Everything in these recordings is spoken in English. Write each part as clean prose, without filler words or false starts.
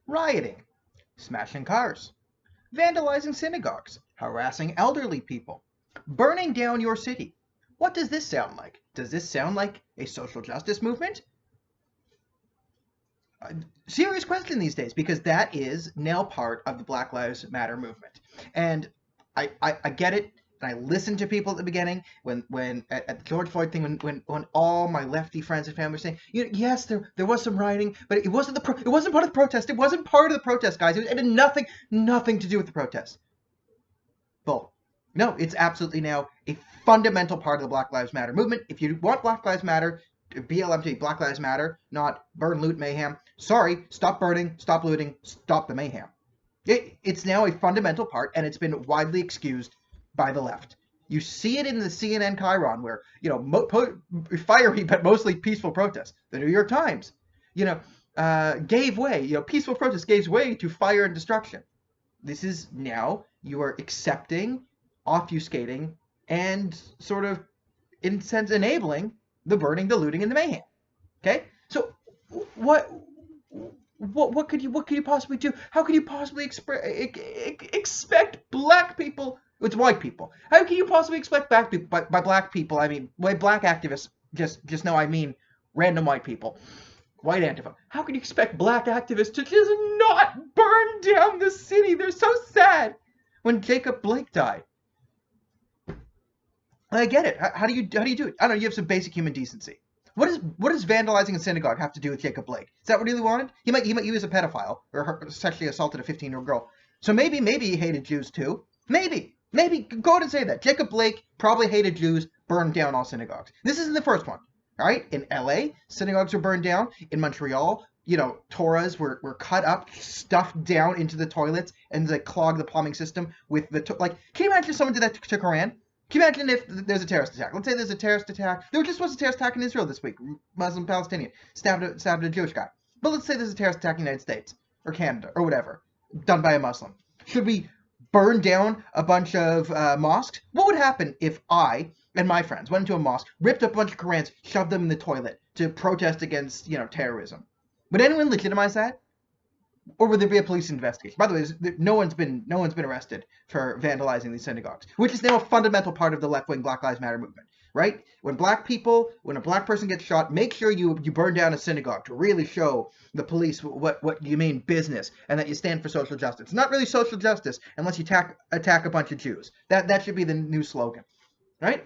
rioting, smashing cars, vandalizing synagogues, harassing elderly people, burning down your city. What does this sound like? Does this sound like a social justice movement? Serious question these days, because that is now part of the Black Lives Matter movement. And I get it. And I listened to people at the beginning when at the George Floyd thing when all my lefty friends and family were saying, yes, there was some rioting, but it wasn't it wasn't part of the protest. It wasn't part of the protest, guys. It had nothing to do with the protest. Bull. No, it's absolutely now a fundamental part of the Black Lives Matter movement. If you want Black Lives Matter, BLM to be Black Lives Matter, not burn, loot, mayhem. Sorry, stop burning, stop looting, stop the mayhem. It's now a fundamental part, and it's been widely excused by the left. You see it in the CNN chyron, where fiery but mostly peaceful protests. The New York Times, gave way. Peaceful protests gave way to fire and destruction. This is now you are accepting, obfuscating, and sort of, in a sense, enabling the burning, the looting, and the mayhem. Okay, so what could you possibly do? How could you possibly expect black people? It's white people. How can you possibly expect black people? By black people, I mean black activists. Just know I mean random white people. White Antifa. How can you expect black activists to just not burn down the city? They're so sad. When Jacob Blake died, I get it. How do you do it? I don't know. You have some basic human decency. What does vandalizing a synagogue have to do with Jacob Blake? Is that what he really wanted? He was a pedophile or sexually assaulted a 15-year-old girl. So maybe he hated Jews too. Maybe go ahead and say that. Jacob Blake probably hated Jews. Burned down all synagogues. This isn't the first one. All right, in LA, synagogues were burned down. In Montreal, Torahs were cut up, stuffed down into the toilets, and they clogged the plumbing system with the can you imagine if someone did that to Quran? Can you imagine if there's a terrorist attack? Let's say there's a terrorist attack. There just was a terrorist attack in Israel this week. Muslim Palestinian stabbed a Jewish guy. But let's say there's a terrorist attack in the United States or Canada or whatever, done by a Muslim. Should we burn down a bunch of mosques? What would happen if I and my friends went into a mosque, ripped up a bunch of Qurans, shoved them in the toilet to protest against, terrorism? Would anyone legitimize that? Or would there be a police investigation? By the way, no one's been arrested for vandalizing these synagogues, which is now a fundamental part of the left-wing Black Lives Matter movement, right? When a black person gets shot, make sure you burn down a synagogue to really show the police what you mean business and that you stand for social justice. It's not really social justice unless you attack a bunch of Jews. That should be the new slogan, right?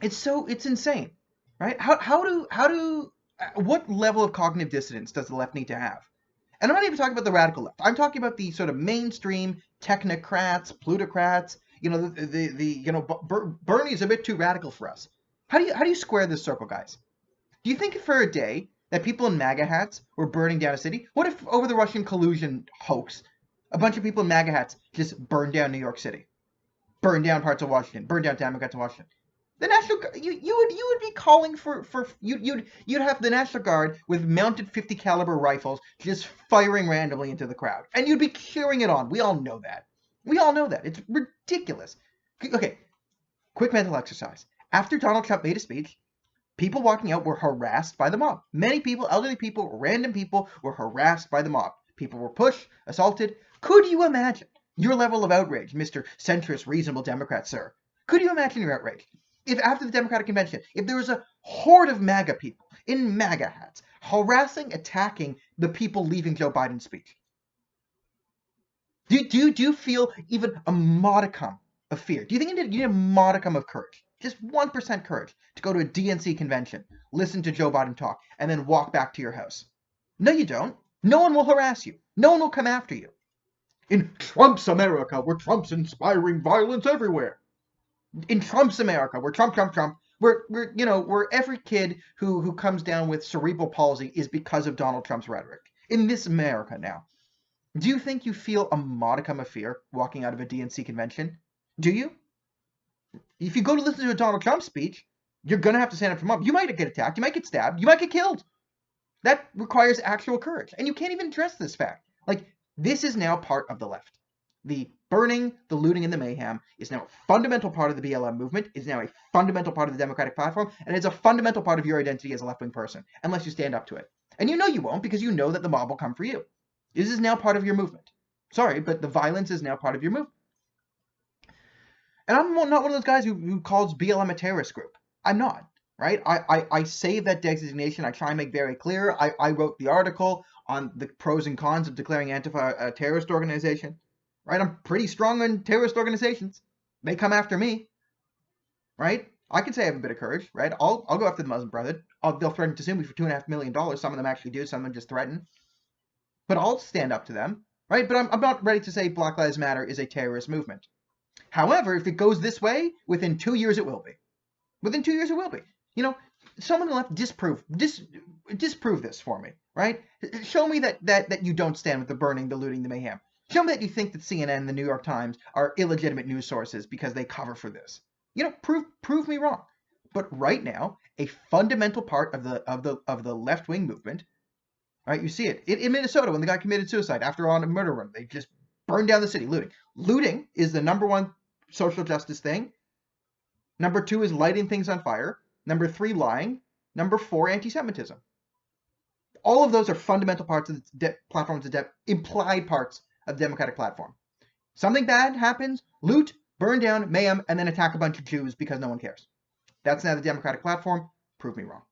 It's insane, right? What level of cognitive dissonance does the left need to have? And I'm not even talking about the radical left. I'm talking about the sort of mainstream technocrats, plutocrats. Bernie's a bit too radical for us. How do you square this circle, guys? Do you think for a day that people in MAGA hats were burning down a city? What if over the Russian collusion hoax, a bunch of people in MAGA hats just burned down New York City, burned down parts of Washington, burned down Democrats in Washington? The National you would be calling for you'd have the National Guard with mounted 50 caliber rifles just firing randomly into the crowd, and you'd be cheering it on. We all know that. It's ridiculous. Okay, quick mental exercise. After Donald Trump made a speech, people walking out were harassed by the mob. Many people, elderly people, random people, were harassed by the mob. People were pushed, assaulted. Could you imagine your level of outrage, Mr. Centrist, reasonable Democrat, sir? Could you imagine your outrage if after the Democratic Convention, if there was a horde of MAGA people in MAGA hats harassing, attacking the people leaving Joe Biden's speech? Do you feel even a modicum of fear? Do you think you need a modicum of courage, just 1% courage, to go to a DNC convention, listen to Joe Biden talk, and then walk back to your house? No, you don't. No one will harass you. No one will come after you. In Trump's America, where Trump's inspiring violence everywhere. In Trump's America, where Trump, where every kid who comes down with cerebral palsy is because of Donald Trump's rhetoric. In this America now. Do you think you feel a modicum of fear walking out of a DNC convention? Do you? If you go to listen to a Donald Trump speech, you're going to have to stand up for mob. You might get attacked. You might get stabbed. You might get killed. That requires actual courage. And you can't even address this fact. This is now part of the left. The burning, the looting, and the mayhem is now a fundamental part of the BLM movement, is now a fundamental part of the Democratic platform, and it's a fundamental part of your identity as a left-wing person, unless you stand up to it. And you know you won't, because you know that the mob will come for you. This is now part of your movement. Sorry, but the violence is now part of your movement. And I'm not one of those guys who calls BLM a terrorist group. I'm not, right? I say that designation. I try and make very clear. I wrote the article on the pros and cons of declaring Antifa a terrorist organization, right? I'm pretty strong on terrorist organizations. They come after me, right? I can say I have a bit of courage, right? I'll go after the Muslim Brotherhood. They'll threaten to sue me for $2.5 million. Some of them actually do. Some of them just threaten. But I'll stand up to them, right? But I'm not ready to say Black Lives Matter is a terrorist movement. However, if it goes this way, within 2 years it will be. Within 2 years it will be. You know, someone will have to disprove this for me, right? Show me that you don't stand with the burning, the looting, the mayhem. Show me that you think that CNN and the New York Times are illegitimate news sources because they cover for this. You know, prove me wrong. But right now, a fundamental part of the left-wing movement, right? You see it in Minnesota when the guy committed suicide after on a murder run. They just burned down the city, looting. Looting is the number one social justice thing. Number 2 is lighting things on fire. Number 3, lying. Number 4, anti-Semitism. All of those are fundamental parts of the platforms, implied parts of the Democratic platform. Something bad happens, loot, burn down, mayhem, and then attack a bunch of Jews because no one cares. That's now the Democratic platform. Prove me wrong.